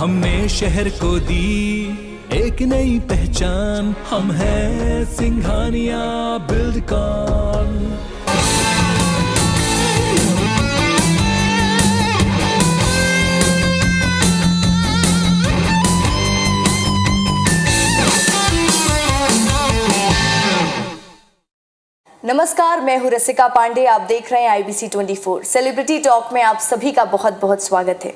हमने शहर को दी एक नई पहचान, हम हैं सिंघानिया बिल्डकॉन। नमस्कार, मैं हूँ रसिका पांडे। आप देख रहे हैं IBC 24 सेलिब्रिटी टॉक में आप सभी का बहुत बहुत स्वागत है।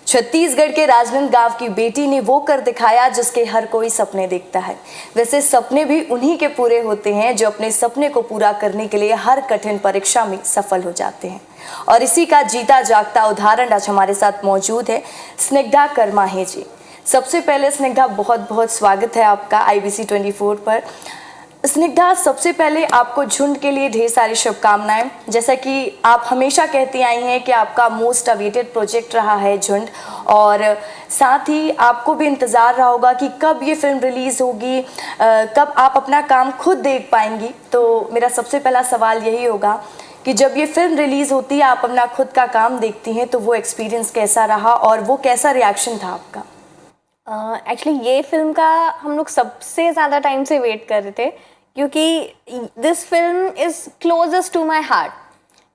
छत्तीसगढ़ के राजनांदगांव की बेटी ने वो कर दिखाया जिसके हर कोई सपने देखता है। वैसे सपने भी उन्हीं के पूरे होते हैं जो अपने सपने को पूरा करने के लिए हर कठिन परीक्षा में सफल हो जाते हैं। और इसी का जीता जागता उदाहरण आज हमारे साथ मौजूद है स्निग्धा करमाहे जी। सबसे पहले स्निग्धा, बहुत बहुत स्वागत है आपका IBC 24 पर। स्निग्धा, सबसे पहले आपको झुंड के लिए ढेर सारी शुभकामनाएं। जैसा कि आप हमेशा कहती आई हैं कि आपका मोस्ट अवेटेड प्रोजेक्ट रहा है झुंड, और साथ ही आपको भी इंतज़ार रहा होगा कि कब ये फिल्म रिलीज़ होगी, कब आप अपना काम खुद देख पाएंगी। तो मेरा सबसे पहला सवाल यही होगा कि जब ये फिल्म रिलीज़ होती है, आप अपना खुद का काम देखती हैं, तो वो एक्सपीरियंस कैसा रहा और वो कैसा रिएक्शन था आपका? एक्चुअली ये फिल्म का हम लोग सबसे ज़्यादा टाइम से वेट कर रहे थे, क्योंकि this film is closest to my heart.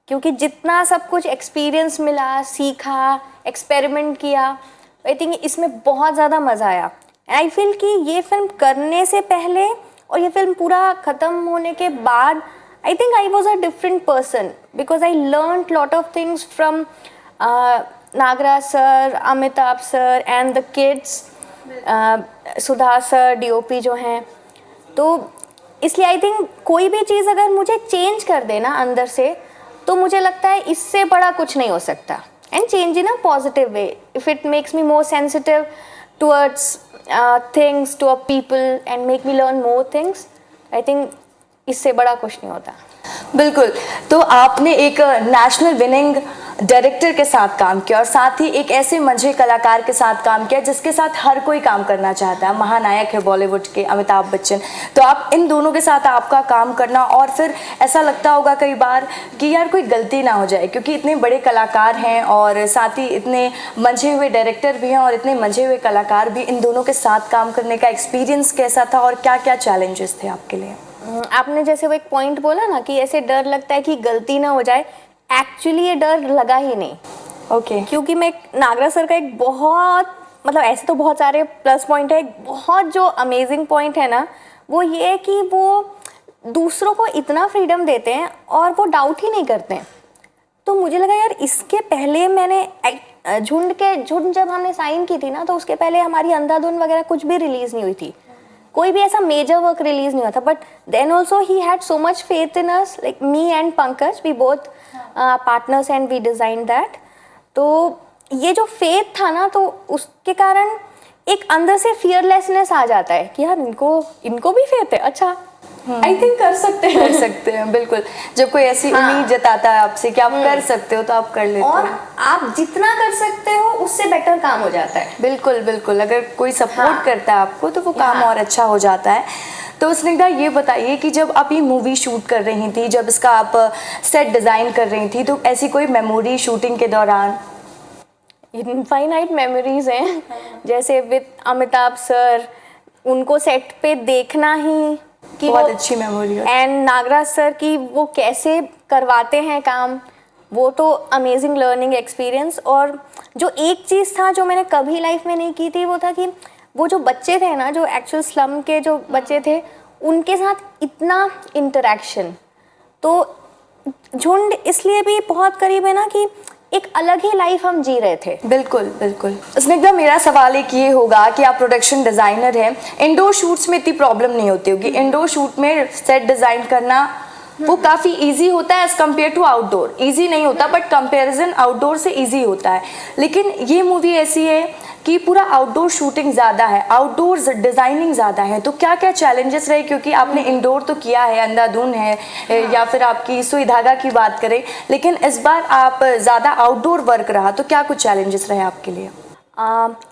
क्योंकि जितना सब कुछ एक्सपीरियंस मिला, सीखा, एक्सपेरिमेंट किया, आई थिंक इसमें बहुत ज़्यादा मज़ा आया। आई फील कि ये फिल्म करने से पहले और ये फिल्म पूरा ख़त्म होने के बाद I think I was a different person, because I learn lot of things from Nagraj sir, Amitabh sir and the kids, Sudha sir, DOP जो हैं। तो इसलिए आई थिंक कोई भी चीज़ अगर मुझे चेंज कर देना अंदर से, तो मुझे लगता है इससे बड़ा कुछ नहीं हो सकता। And change in a positive way, if it makes me more sensitive towards things, to a people, and make me learn more things, I think इससे बड़ा कुछ नहीं होता। बिल्कुल। तो आपने एक नेशनल विनिंग डायरेक्टर के साथ काम किया और साथ ही एक ऐसे मंझे कलाकार के साथ काम किया जिसके साथ हर कोई काम करना चाहता है। महानायक है बॉलीवुड के अमिताभ बच्चन। तो आप इन दोनों के साथ आपका काम करना, और फिर ऐसा लगता होगा कई बार कि यार कोई गलती ना हो जाए, क्योंकि इतने बड़े कलाकार हैं और साथ ही इतने मंझे हुए डायरेक्टर भी हैं और इतने मंझे हुए कलाकार भी। इन दोनों के साथ काम करने का एक्सपीरियंस कैसा था और क्या क्या चैलेंजेस थे आपके लिए? आपने जैसे वो एक पॉइंट बोला ना कि ऐसे डर लगता है कि गलती ना हो जाए, एक्चुअली ये डर लगा ही नहीं। ओके। क्योंकि मैं नागराज सर का एक बहुत, मतलब ऐसे तो बहुत सारे प्लस पॉइंट है, एक बहुत जो अमेजिंग पॉइंट है ना, वो ये है कि वो दूसरों को इतना फ्रीडम देते हैं और वो डाउट ही नहीं करते हैं। तो मुझे लगा यार, इसके पहले मैंने झुंड जब हमने साइन की थी ना, तो उसके पहले हमारी अंधाधुन वगैरह कुछ भी रिलीज नहीं हुई थी, कोई भी ऐसा मेजर वर्क रिलीज नहीं हुआ था। But then also he had so much faith in us, like me and Pankaj, we both partners and we design that. तो ये जो फेथ था ना, तो उसके कारण एक अंदर से फियरलेसनेस आ जाता है कि यार इनको भी फेथ है, अच्छा आई थिंक कर सकते हैं। बिल्कुल। जब कोई ऐसी उम्मीद जताता है आपसे कि आप कर सकते हो, तो आप कर लेते हो, और आप जितना कर सकते हो उससे बेटर काम हो जाता है। बिल्कुल बिल्कुल। अगर कोई सपोर्ट करता है आपको, तो वो काम और अच्छा हो जाता है। तो स्निग्धा, ये बताइए कि जब आप ये मूवी शूट कर रही थी, जब इसका आप सेट डिज़ाइन कर रही थी, तो ऐसी कोई मेमोरी शूटिंग के दौरान? इनफाइनाइट मेमोरीज हैं, जैसे विद अमिताभ सर, उनको सेट पे देखना ही कि बहुत अच्छी मेमोरी है। एंड नागराज सर की वो कैसे करवाते हैं काम, वो तो अमेजिंग लर्निंग एक्सपीरियंस। और जो एक चीज़ था जो मैंने कभी लाइफ में नहीं की थी, वो था कि वो जो बच्चे थे ना, जो एक्चुअल स्लम के जो बच्चे थे, उनके साथ इतना इंटरेक्शन। तो झुंड इसलिए भी बहुत करीब है ना कि एक अलग ही लाइफ हम जी रहे थे। बिल्कुल बिल्कुल। स्निग्धा, मेरा सवाल एक ये होगा कि आप प्रोडक्शन डिज़ाइनर हैं, इंडोर शूट्स में इतनी प्रॉब्लम नहीं होती होगी। इंडोर शूट में सेट डिज़ाइन करना वो काफ़ी इजी होता है as compare to outdoor. Easy नहीं होता, बट कंपैरिजन आउटडोर से इजी होता है। लेकिन ये मूवी ऐसी है कि पूरा आउटडोर शूटिंग ज़्यादा है, आउटडोर डिज़ाइनिंग ज़्यादा है। तो क्या क्या चैलेंजेस रहे? क्योंकि आपने इंडोर तो किया है, अंधाधुन है, या फिर आपकी सुई धागा की बात करें, लेकिन इस बार आप ज़्यादा आउटडोर वर्क रहा, तो क्या कुछ चैलेंजेस रहे आपके लिए?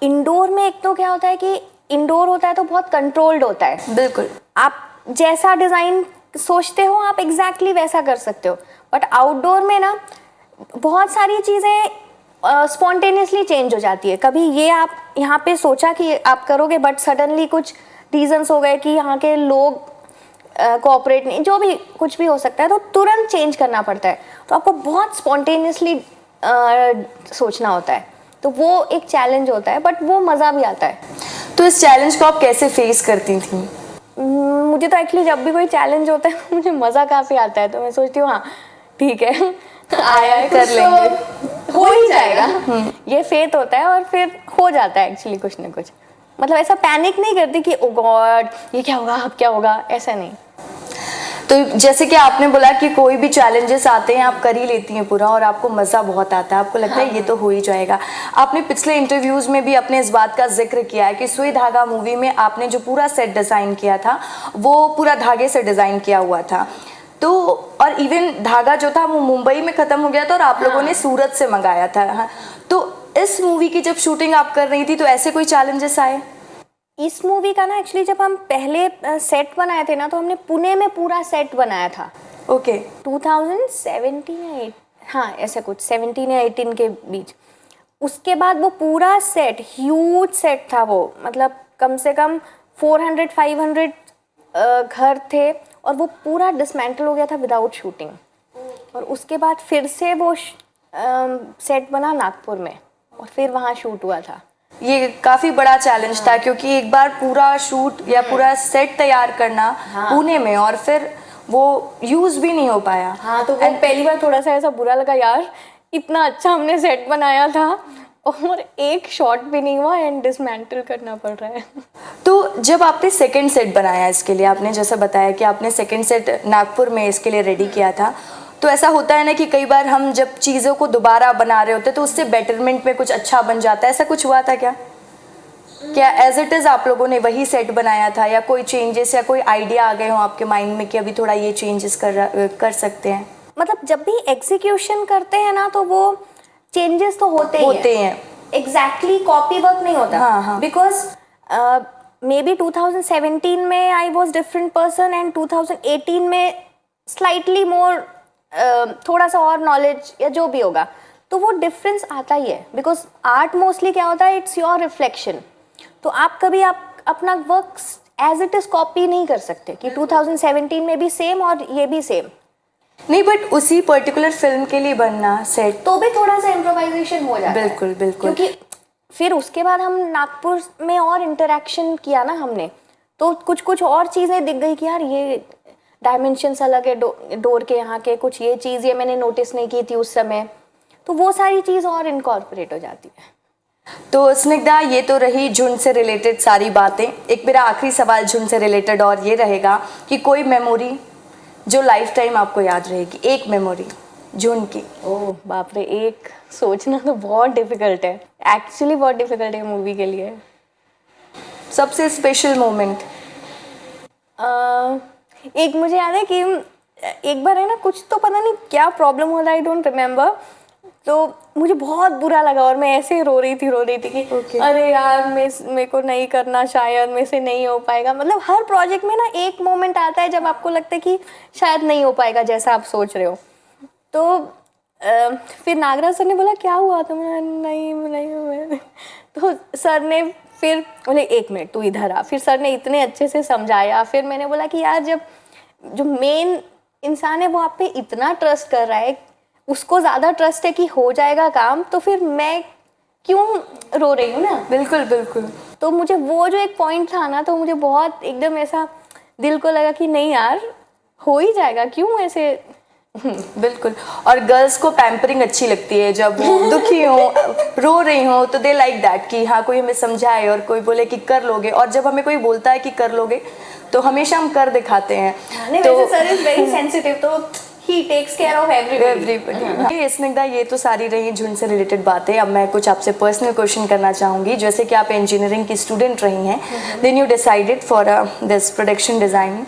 इंडोर में एक तो क्या होता है कि इंडोर होता है तो बहुत कंट्रोल्ड होता है। बिल्कुल। आप जैसा डिज़ाइन सोचते हो आप एग्जैक्टली वैसा कर सकते हो। बट आउटडोर में ना बहुत सारी चीज़ें स्पॉन्टेनियसली चेंज हो जाती है। कभी ये आप यहाँ पे सोचा कि आप करोगे, बट सडनली कुछ रीजंस हो गए कि यहाँ के लोग कोऑपरेट नहीं, जो भी कुछ भी हो सकता है, तो तुरंत चेंज करना पड़ता है। तो आपको बहुत स्पॉन्टेनियसली सोचना होता है, तो वो एक चैलेंज होता है, बट वो मज़ा भी आता है। तो इस चैलेंज को आप कैसे फेस करती थी? मुझे तो एक्चुअली जब भी कोई चैलेंज होता है मुझे मज़ा काफ़ी आता है, तो मैं सोचती हूँ हाँ ठीक है आया है, कर लेंगे, हो ही जाएगा। ये फेथ होता है और फिर हो जाता है एक्चुअली कुछ ना कुछ। मतलब ऐसा पैनिक नहीं करती कि ओ गॉड ये क्या होगा, अब क्या होगा, ऐसा नहीं। तो जैसे कि आपने बोला कि कोई भी चैलेंजेस आते हैं आप कर ही लेती हैं पूरा, और आपको मज़ा बहुत आता है, आपको लगता है ये तो हो ही जाएगा। आपने पिछले इंटरव्यूज़ में भी अपने इस बात का जिक्र किया है कि सुई धागा मूवी में आपने जो पूरा सेट डिज़ाइन किया था वो पूरा धागे से डिज़ाइन किया हुआ था। तो और इवन धागा जो था वो मुंबई में ख़त्म हो गया था और आप लोगों ने सूरत से मंगाया था। हाँ, तो इस मूवी की जब शूटिंग आप कर रही थी तो ऐसे कोई चैलेंजेस आए? इस मूवी का ना एक्चुअली जब हम पहले सेट बनाए थे ना, तो हमने पुणे में पूरा सेट बनाया था। ओके। 2017 या 8, हाँ ऐसे कुछ 17 या 18 के बीच। उसके बाद वो पूरा सेट, ह्यूज सेट था वो, मतलब कम से कम 400-500 घर थे, और वो पूरा डिसमेंटल हो गया था विदाउट शूटिंग। और उसके बाद फिर से वो सेट बना नागपुर में, और फिर वहाँ शूट हुआ था। ये काफ़ी बड़ा चैलेंज था क्योंकि एक बार पूरा शूट या पूरा सेट तैयार करना पुणे में, और फिर वो यूज़ भी नहीं हो पाया। हाँ, तो वो पहली बार थोड़ा सा ऐसा बुरा लगा, यार इतना अच्छा हमने सेट बनाया था और एक शॉट भी नहीं हुआ एंड डिसमेंटल करना पड़ रहा है। तो जब आपने सेकंड सेट बनाया इसके लिए, आपने जैसा बताया कि आपने सेकंड सेट नागपुर में इसके लिए रेडी किया था, तो ऐसा होता है ना कि कई बार हम जब चीज़ों को दोबारा बना रहे होते हैं तो उससे बेटरमेंट में कुछ अच्छा बन जाता है, ऐसा कुछ हुआ था क्या? क्या एज इट इज़ आप लोगों ने वही सेट बनाया था या कोई चेंजेस या कोई आइडिया आ गए हो आपके माइंड में कि अभी थोड़ा ये चेंजेस कर सकते हैं? मतलब जब भी एग्जीक्यूशन करते हैं ना, तो वो चेंजेस तो होते हैं। एग्जैक्टली कॉपी वर्क नहीं होता। हाँ। बिकॉज मे बी 2017 में I was different person and 2018 में स्लाइटली मोर थोड़ा सा और नॉलेज या जो भी होगा, तो वो डिफरेंस आता ही है। बिकॉज आर्ट मोस्टली क्या होता है, इट्स योर रिफ्लेक्शन। तो आप कभी आप अपना work as it is copy नहीं कर सकते कि 2017 में भी सेम और ये भी सेम नहीं, बट उसी पर्टिकुलर फिल्म के लिए बनना सेट, तो भी थोड़ा सा इम्प्रोवाइजेशन हो जाता है। बिल्कुल बिल्कुल। क्योंकि फिर उसके बाद हम नागपुर में और इंटरेक्शन किया ना हमने, तो कुछ कुछ और चीज़ें दिख गई कि यार ये डायमेंशंस अलग है डोर के, यहाँ के कुछ ये चीज़ ये मैंने नोटिस नहीं की थी उस समय, तो वो सारी चीज़ और इनकॉर्पोरेट हो जाती है। तो स्निग्धा, ये तो रही झुंड से रिलेटेड सारी बातें। एक मेरा आखिरी सवाल झुंड से रिलेटेड और ये रहेगा कि कोई मेमोरी जो लाइफ टाइम आपको याद रहेगी, एक मेमोरी झुंड की। ओह बाप रे, एक सोचना तो बहुत डिफिकल्ट है, एक्चुअली बहुत डिफिकल्ट है मूवी के लिए। सबसे स्पेशल मोमेंट? एक मुझे याद है कि एक बार है ना, कुछ तो पता नहीं क्या प्रॉब्लम हो रहा, आई डोंट रिमेम्बर, तो मुझे बहुत बुरा लगा और मैं ऐसे रो रही थी कि अरे यार मेरे को नहीं करना, शायद मेरे से नहीं हो पाएगा। मतलब हर प्रोजेक्ट में ना एक मोमेंट आता है जब आपको लगता है कि शायद नहीं हो पाएगा जैसा आप सोच रहे हो। तो फिर नागराज सर ने बोला क्या हुआ, तो मैं नहीं तो सर ने फिर बोले 1 मिनट तू इधर आ। फिर सर ने इतने अच्छे से समझाया। फिर मैंने बोला कि यार जब जो मेन इंसान है वो आप पे इतना ट्रस्ट कर रहा है, उसको ज़्यादा ट्रस्ट है कि हो जाएगा काम, तो फिर मैं क्यों रो रही हूँ ना। बिल्कुल बिल्कुल। तो मुझे वो जो एक पॉइंट था ना, तो मुझे बहुत एकदम ऐसा दिल को लगा कि नहीं यार हो ही जाएगा, क्यों ऐसे। बिल्कुल। और गर्ल्स को पैम्परिंग अच्छी लगती है, जब वो दुखी हो, रो रही हो, तो दे लाइक दैट कि हाँ कोई हमें समझाए और कोई बोले कि कर लोगे। और जब हमें कोई बोलता है कि कर लोगे तो हमेशा हम कर दिखाते हैं। नहीं, तो सर इज वेरी सेंसिटिव, तो he takes care of everybody। Snigdha, ये तो सारी रही झुंड से रिलेटेड बातें। अब मैं कुछ आपसे पर्सनल क्वेश्चन करना चाहूँगी। जैसे कि आप इंजीनियरिंग की स्टूडेंट रही हैं, then you decided for this production designing.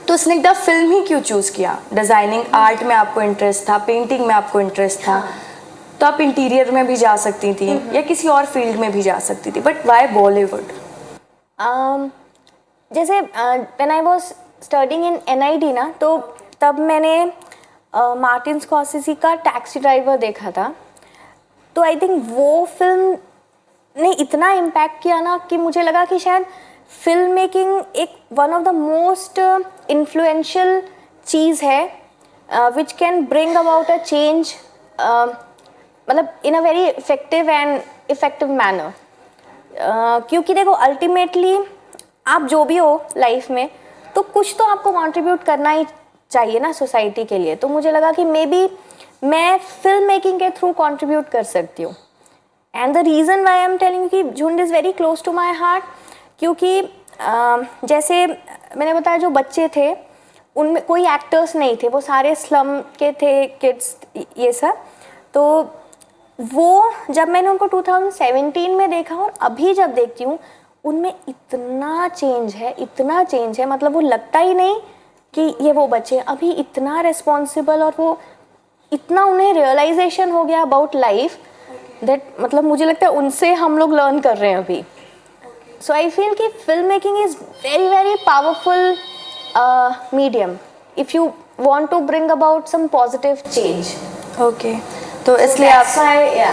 तो स्निग्धा फिल्म ही क्यों चूज़ किया? डिज़ाइनिंग आर्ट में आपको इंटरेस्ट था, पेंटिंग में आपको इंटरेस्ट था, तो आप इंटीरियर में भी जा सकती थी या किसी और फील्ड में भी जा सकती थी, बट वाई बॉलीवुड? जैसे when I was studying in NID ना, तो तब मैंने मार्टिन स्कॉर्सेज़ी का टैक्सी ड्राइवर देखा था। तो आई थिंक वो फिल्म ने इतना इम्पैक्ट किया ना कि मुझे लगा कि शायद फिल्म मेकिंग एक one of the most influential चीज़ है which can bring about a change, मतलब in a very effective manner. क्योंकि देखो अल्टीमेटली आप जो भी हो लाइफ में तो कुछ तो आपको कंट्रीब्यूट करना ही चाहिए ना सोसाइटी के लिए। तो मुझे लगा कि मे बी मैं फिल्म मेकिंग के थ्रू कंट्रीब्यूट कर सकती हूँ। And the reason why I am telling कि Jhund is very close to my heart, क्योंकि जैसे मैंने बताया जो बच्चे थे उनमें कोई एक्टर्स नहीं थे, वो सारे स्लम के थे किड्स ये सब। तो वो जब मैंने उनको 2017 में देखा और अभी जब देखती हूँ उनमें इतना चेंज है, मतलब वो लगता ही नहीं कि ये वो बच्चे अभी इतना रिस्पॉन्सिबल, और वो इतना उन्हें रियलाइजेशन हो गया अबाउट लाइफ दैट मतलब मुझे लगता है उनसे हम लोग लर्न कर रहे हैं अभी। सो आई फील कि film making is very powerful medium if you want to bring about some positive change. Okay, तो इसलिए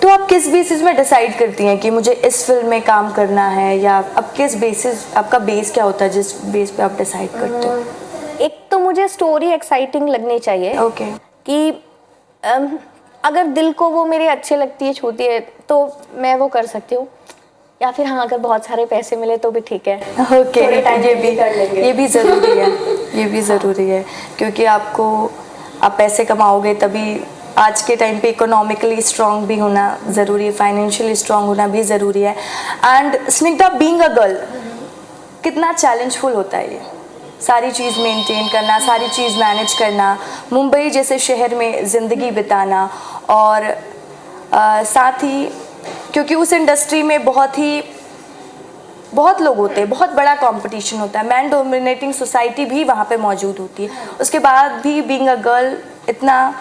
तो आप किस बेसिस में डिसाइड करती हैं कि मुझे इस फिल्म में काम करना है, या अब किस बेसिस, आपका बेस क्या होता है जिस बेस पे आप डिसाइड करते हो? एक तो मुझे स्टोरी एक्साइटिंग लगनी चाहिए। ओके। कि अगर दिल को वो मेरे अच्छे लगती है, छूती है, तो मैं वो कर सकती हूँ, या फिर हाँ अगर बहुत सारे पैसे मिले तो भी ठीक है। ओके, ये भी ज़रूरी है, ये भी ज़रूरी है, क्योंकि आप पैसे कमाओगे तभी आज के टाइम पे इकोनॉमिकली स्ट्रॉन्ग भी होना ज़रूरी है, फाइनेंशियली स्ट्रॉन्ग होना भी ज़रूरी है। And Snigdha being a girl कितना चैलेंजफुल होता है ये सारी चीज़ मेंटेन करना, सारी चीज़ मैनेज करना, मुंबई जैसे शहर में ज़िंदगी बिताना, और साथ ही क्योंकि उस इंडस्ट्री में बहुत लोग होते हैं, बहुत बड़ा कंपटीशन होता है, मैन डोमिनेटिंग सोसाइटी भी वहाँ पे मौजूद होती है, उसके बाद भी बीइंग अ गर्ल इतना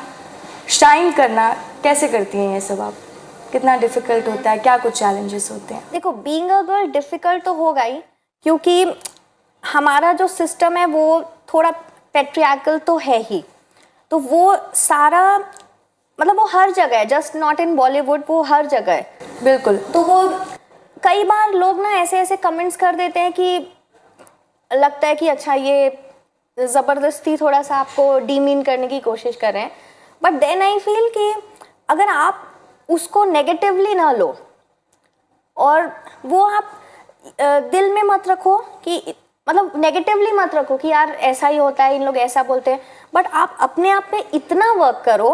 शाइन करना कैसे करती हैं ये सब आप? कितना डिफ़िकल्ट होता है, क्या कुछ चैलेंजेस होते हैं? देखो बीइंग अ गर्ल डिफ़िकल्ट तो होगा ही, क्योंकि हमारा जो सिस्टम है वो थोड़ा पैट्रियार्कल तो है ही। तो वो सारा मतलब वो हर जगह है, जस्ट नॉट इन बॉलीवुड, वो हर जगह है। बिल्कुल। तो वो कई बार लोग ना ऐसे कमेंट्स कर देते हैं कि लगता है कि अच्छा ये ज़बरदस्ती थोड़ा सा आपको डीमीन करने की कोशिश कर रहे हैं। बट देन आई फील कि अगर आप उसको नेगेटिवली ना लो और वो आप दिल में मत रखो कि मतलब नेगेटिवली मत रखो कि यार ऐसा ही होता है, इन लोग ऐसा बोलते हैं, बट आप अपने आप पे इतना वर्क करो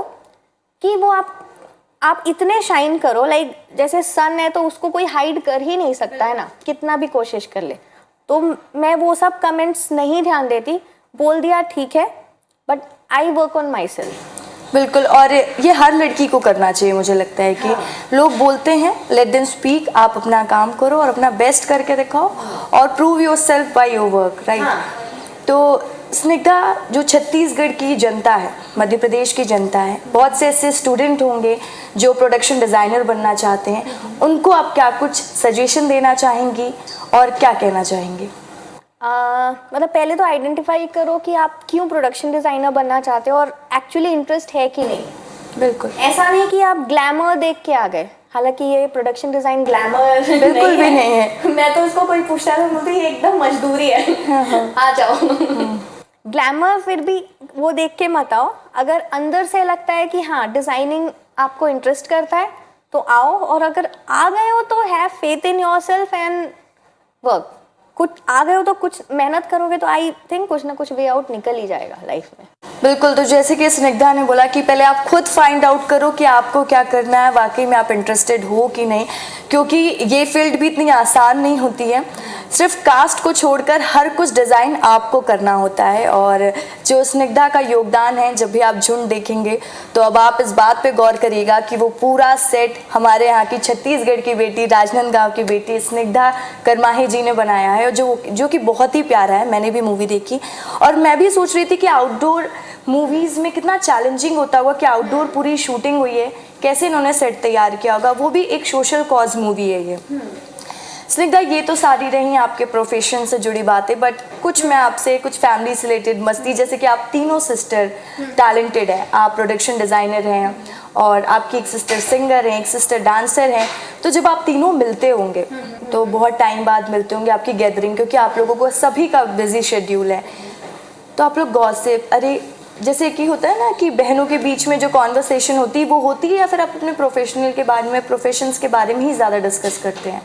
कि वो आप इतने शाइन करो, लाइक जैसे सन है तो उसको कोई हाइड कर ही नहीं सकता है ना, कितना भी कोशिश कर ले। तो मैं वो सब कमेंट्स नहीं ध्यान देती, बोल दिया ठीक है, but I work on my self. बिल्कुल, और ये हर लड़की को करना चाहिए। मुझे लगता है कि लोग बोलते हैं लेट देम स्पीक, आप अपना काम करो और अपना बेस्ट करके दिखाओ और prove your self by your work, right. तो स्निग्धा, जो छत्तीसगढ़ की जनता है, मध्य प्रदेश की जनता है, बहुत से ऐसे स्टूडेंट होंगे जो प्रोडक्शन डिज़ाइनर बनना चाहते हैं, उनको आप क्या कुछ सजेशन देना चाहेंगी और क्या कहना चाहेंगी? मतलब पहले तो आइडेंटिफाई करो कि आप क्यों प्रोडक्शन डिज़ाइनर बनना चाहते हो और एक्चुअली इंटरेस्ट है कि नहीं। बिल्कुल, ऐसा ऐसा नहीं कि आप ग्लैमर देख के आ गए, हालांकि ये प्रोडक्शन डिज़ाइन ग्लैमर बिल्कुल भी नहीं है। मैं तो इसको कोई पूछता है तो ये एकदम मजदूरी है, आ जाओ। ग्लैमर फिर भी वो देख के मत आओ, अगर अंदर से लगता है कि हाँ डिज़ाइनिंग आपको इंटरेस्ट करता है तो आओ, और अगर आ गए हो तो have faith in yourself and work. कुछ आ गए हो तो कुछ मेहनत करोगे तो आई थिंक कुछ ना कुछ वे आउट निकल ही जाएगा लाइफ में। बिल्कुल, तो जैसे कि स्निग्धा ने बोला कि पहले आप खुद फाइंड आउट करो कि आपको क्या करना है, वाकई में आप इंटरेस्टेड हो कि नहीं, क्योंकि ये फील्ड भी इतनी आसान नहीं होती है। सिर्फ कास्ट को छोड़कर हर कुछ डिज़ाइन आपको करना होता है, और जो स्निग्धा का योगदान है, जब भी आप झुंड देखेंगे तो अब आप इस बात पे गौर करिएगा कि वो पूरा सेट हमारे यहाँ की छत्तीसगढ़ की बेटी, राजनांदगांव की बेटी स्निग्धा करमाही जी ने बनाया है, जो कि बहुत ही प्यारा है। मैंने भी मूवी देखी और मैं भी सोच रही थी कि आउटडोर मूवीज़ में कितना चैलेंजिंग होता होगा कि आउटडोर पूरी शूटिंग हुई है, कैसे इन्होंने सेट तैयार किया होगा, वो भी एक सोशल कॉज मूवी है ये। स्निग्धा, ये तो सारी रही आपके प्रोफेशन से जुड़ी बातें, बट कुछ मैं आपसे कुछ फैमिली से रिलेटेड मस्ती, जैसे कि आप तीनों सिस्टर टैलेंटेड हैं, आप प्रोडक्शन डिज़ाइनर हैं और आपकी एक सिस्टर सिंगर हैं, एक सिस्टर डांसर हैं, तो जब आप तीनों मिलते होंगे तो बहुत टाइम बाद मिलते होंगे आपकी गैदरिंग, क्योंकि आप लोगों को सभी का बिजी शेड्यूल है, तो आप लोग गॉसिप, अरे जैसे कि होता है ना कि बहनों के बीच में जो कॉन्वर्सेशन होती है वो होती है, या फिर आप अपने प्रोफेशनल के बारे में, प्रोफेशंस के बारे में ही ज़्यादा डिस्कस करते हैं?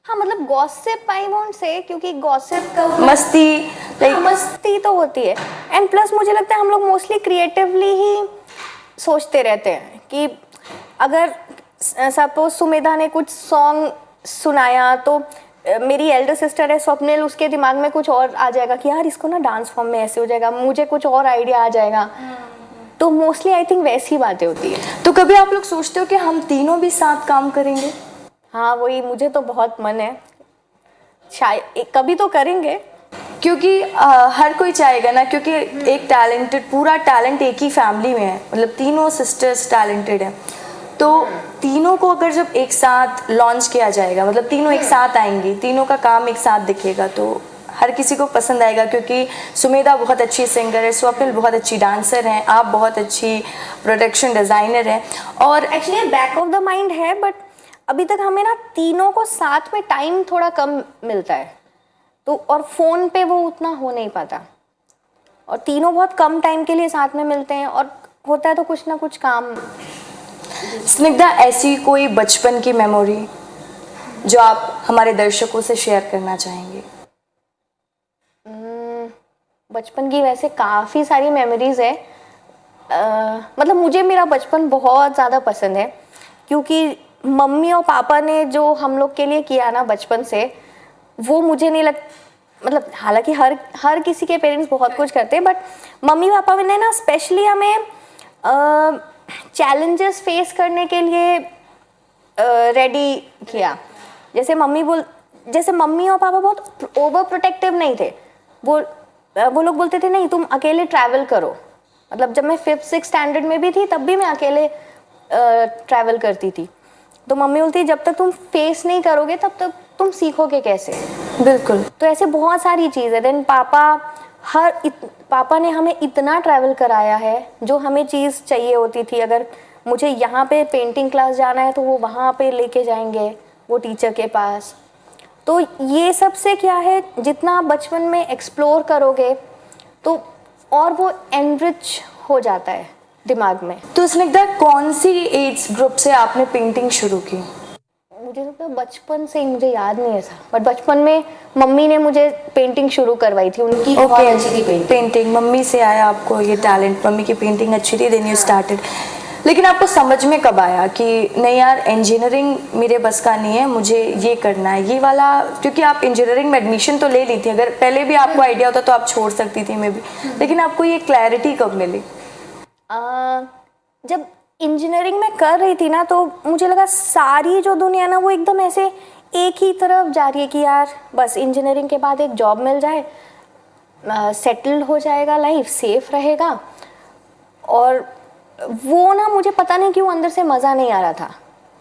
हाँ, मतलब गॉसिप आई वोंट से, क्योंकि गॉसिप का मस्ती, हाँ, मस्ती तो होती है, एंड प्लस मुझे लगता है हम लोग मोस्टली क्रिएटिवली ही सोचते रहते हैं कि अगर सपोज सुमेधा ने कुछ सॉन्ग सुनाया तो मेरी एल्डर सिस्टर है स्वप्निल, उसके दिमाग में कुछ और आ जाएगा कि यार इसको ना डांस फॉर्म में ऐसे हो जाएगा, मुझे कुछ और आइडिया आ जाएगा, तो मोस्टली आई थिंक वैसी बातें होती है। तो कभी आप लोग सोचते हो कि हम तीनों भी साथ काम करेंगे? हाँ, वही मुझे तो बहुत मन है, शायद कभी तो करेंगे, क्योंकि हर कोई चाहेगा ना, क्योंकि एक टैलेंटेड, पूरा टैलेंट एक ही फैमिली में है, मतलब तीनों सिस्टर्स टैलेंटेड हैं, तो तीनों को अगर जब एक साथ लॉन्च किया जाएगा, मतलब तीनों एक साथ आएंगी, तीनों का काम एक साथ दिखेगा, तो हर किसी को पसंद आएगा, क्योंकि सुमेधा बहुत अच्छी सिंगर है, स्वप्निल बहुत अच्छी डांसर हैं, आप बहुत अच्छी प्रोडक्शन डिज़ाइनर हैं, और actually back of the mind है, बट अभी तक हमें ना तीनों को साथ में टाइम थोड़ा कम मिलता है, तो और फ़ोन पे वो उतना हो नहीं पाता, और तीनों बहुत कम टाइम के लिए साथ में मिलते हैं, और होता है तो कुछ ना कुछ काम। स्निग्धा, ऐसी कोई बचपन की मेमोरी जो आप हमारे दर्शकों से शेयर करना चाहेंगे? बचपन की वैसे काफ़ी सारी मेमोरीज है, मतलब मुझे मेरा बचपन बहुत ज़्यादा पसंद है, क्योंकि मम्मी और पापा ने जो हम लोग के लिए किया ना बचपन से, वो मुझे नहीं मतलब हालांकि हर किसी के पेरेंट्स बहुत कुछ करते हैं, बट मम्मी पापा ने ना स्पेशली हमें चैलेंजेस फेस करने के लिए रेडी किया। जैसे मम्मी और पापा बहुत ओवर प्रोटेक्टिव नहीं थे, वो लोग बोलते थे नहीं तुम अकेले ट्रैवल करो, मतलब जब मैं 5th-6th स्टैंडर्ड में भी थी तब भी मैं अकेले ट्रैवल करती थी, तो मम्मी बोलती जब तक तुम फेस नहीं करोगे तब तक तुम सीखोगे कैसे। बिल्कुल। तो ऐसे बहुत सारी चीज़ें। देन पापा ने हमें इतना ट्रैवल कराया है, जो हमें चीज़ चाहिए होती थी, अगर मुझे यहाँ पे पेंटिंग क्लास जाना है तो वो वहाँ पे लेके जाएंगे वो टीचर के पास। तो ये सब से क्या है, जितना आप बचपन में एक्सप्लोर करोगे तो और वो एनरिच हो जाता है दिमाग में। तो स्निग्धा, कौन सी एज ग्रुप से आपने पेंटिंग शुरू की? मुझे तो बचपन से ही, मुझे याद नहीं है सर, बट बचपन में मम्मी ने मुझे पेंटिंग शुरू करवाई थी, उनकी बहुत अच्छी थी पेंटिंग। मम्मी से आया आपको ये टैलेंट, मम्मी की पेंटिंग अच्छी थी, देन यू स्टार्टेड। लेकिन आपको समझ में कब आया कि नहीं यार इंजीनियरिंग मेरे बस का नहीं है, मुझे ये करना है, ये वाला? क्योंकि आप इंजीनियरिंग में एडमिशन तो ले ली थी, अगर पहले भी आपको आइडिया होता तो आप छोड़ सकती थी मे भी, लेकिन आपको ये क्लैरिटी कब मिली? जब इंजीनियरिंग में कर रही थी ना, तो मुझे लगा सारी जो दुनिया ना वो एकदम ऐसे एक ही तरफ जा रही है कि यार बस इंजीनियरिंग के बाद एक जॉब मिल जाए, सेटल्ड हो जाएगा, लाइफ सेफ रहेगा, और वो ना मुझे पता नहीं क्यों अंदर से मज़ा नहीं आ रहा था।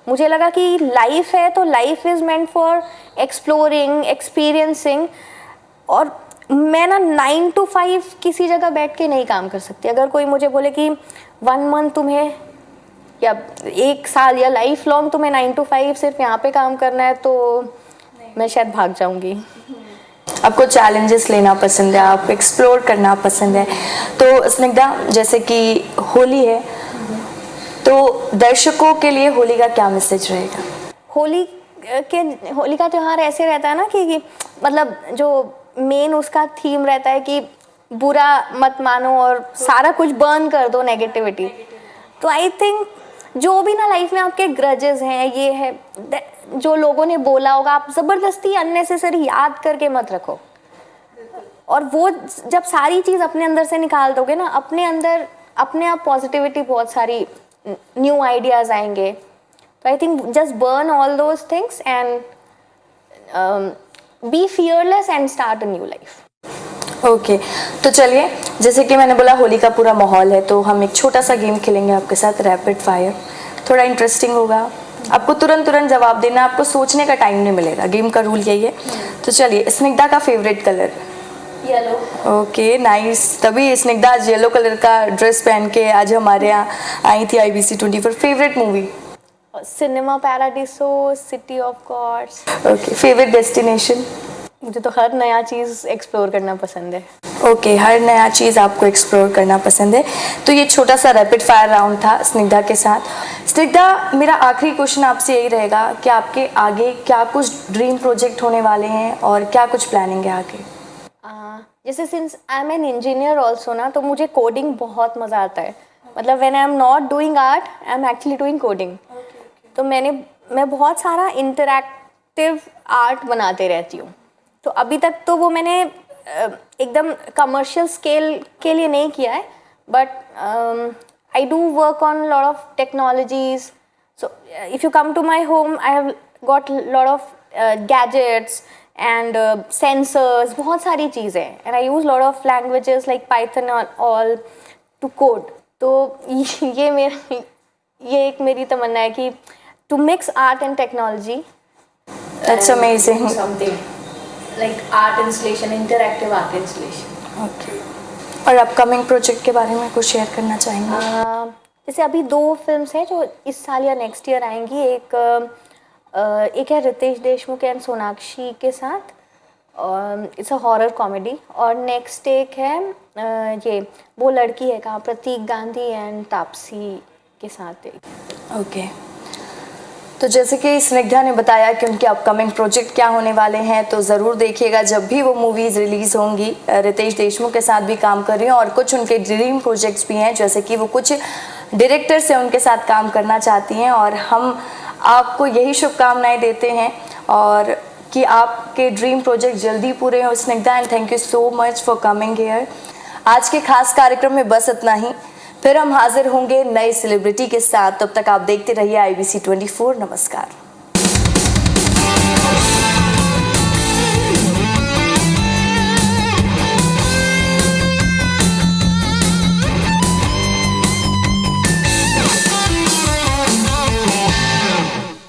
मुझे लगा कि लाइफ है तो life is meant for exploring, experiencing, और मैं ना 9 to 5 किसी जगह बैठ के नहीं काम कर सकती। अगर कोई मुझे बोले कि 1 month तुम्हें या 1 साल या लाइफ लॉन्ग तुम्हें 9 to 5 सिर्फ यहाँ पे काम करना है, तो मैं शायद भाग जाऊँगी। आपको चैलेंजेस लेना पसंद है, आप एक्सप्लोर करना पसंद है। तो स्निग्धा, जैसे कि होली है, तो दर्शकों के लिए होली का क्या मैसेज रहेगा? होली का त्यौहार ऐसे रहता है ना कि मतलब जो मेन उसका थीम रहता है कि बुरा मत मानो और सारा कुछ बर्न कर दो, नेगेटिविटी। तो आई थिंक जो भी ना लाइफ में आपके ग्रजेस हैं, ये है जो लोगों ने बोला होगा, आप ज़बरदस्ती अननेसेसरी याद करके मत रखो, और वो जब सारी चीज़ अपने अंदर से निकाल दोगे ना, अपने अंदर अपने आप पॉजिटिविटी, बहुत सारी न्यू आइडियाज़ आएंगे। तो I think just burn all those things and be fearless and start a new life. Okay, तो चलिए, जैसे कि मैंने बोला होली का पूरा माहौल है, तो हम एक छोटा सा गेम खेलेंगे आपके साथ, रैपिड फायर। थोड़ा इंटरेस्टिंग होगा, आपको तुरंत तुरंत जवाब देना, आपको सोचने का टाइम नहीं मिलेगा, गेम का रूल यही है। तो चलिए, स्निग्धा का favourite colour? Yellow. Okay nice, तभी स्निग्धा आज येलो कलर का ड्रेस पहन के आज हमारे यहाँ आई थी IBC 24। Favourite movie? Cinema Paradiso, City of Gods. Okay, favourite destination? मुझे तो हर नया चीज़ एक्सप्लोर करना पसंद है। ओके, हर नया चीज़ आपको एक्सप्लोर करना पसंद है। तो ये छोटा सा रैपिड फायर राउंड था स्निग्धा के साथ। स्निग्धा, मेरा आखिरी क्वेश्चन आपसे यही रहेगा कि आपके आगे क्या कुछ ड्रीम प्रोजेक्ट होने वाले हैं और क्या कुछ प्लानिंग है आगे? जैसे since I am an engineer also ना, तो मुझे कोडिंग बहुत मज़ा आता है। मतलब when I am not doing art, I am actually doing coding. तो मैं बहुत सारा इंटरैक्टिव आर्ट बनाते रहती हूँ। तो अभी तक तो वो मैंने एकदम कमर्शियल स्केल के लिए नहीं किया है, but I do work on lot of technologies. So if you come to my home, I have got lot of gadgets and sensors, बहुत सारी चीज़ें, and I use lot of languages like Python all to code. तो ये एक मेरी तमन्ना है कि to mix art and technology. That's amazing. Something like art installation, interactive art installation. Okay, और अपकमिंग प्रोजेक्ट के बारे में कुछ शेयर करना चाहेंगे? जैसे अभी 2 फिल्म्स हैं जो इस साल या नेक्स्ट ईयर आएंगी। एक है रितेश देशमुख एंड सोनाक्षी के साथ, इट्स अ हॉरर कॉमेडी। और नेक्स्ट एक है ये वो लड़की है कहाँ, प्रतीक गांधी एंड तापसी के साथ एक। ओके, तो जैसे कि स्निग्धा ने बताया कि उनके अपकमिंग प्रोजेक्ट क्या होने वाले हैं, तो ज़रूर देखिएगा जब भी वो मूवीज़ रिलीज़ होंगी। रितेश देशमुख के साथ भी काम कर रही हैं और कुछ उनके ड्रीम प्रोजेक्ट्स भी हैं, जैसे कि वो कुछ डायरेक्टर से उनके साथ काम करना चाहती हैं। और हम आपको यही शुभकामनाएं देते हैं और कि आपके ड्रीम प्रोजेक्ट जल्दी पूरे हों Snigdha, and thank you so much for coming here. आज के खास कार्यक्रम में बस इतना ही, फिर हम हाजिर होंगे नए सेलिब्रिटी के साथ। तब तक आप देखते रहिए IBC 24। नमस्कार।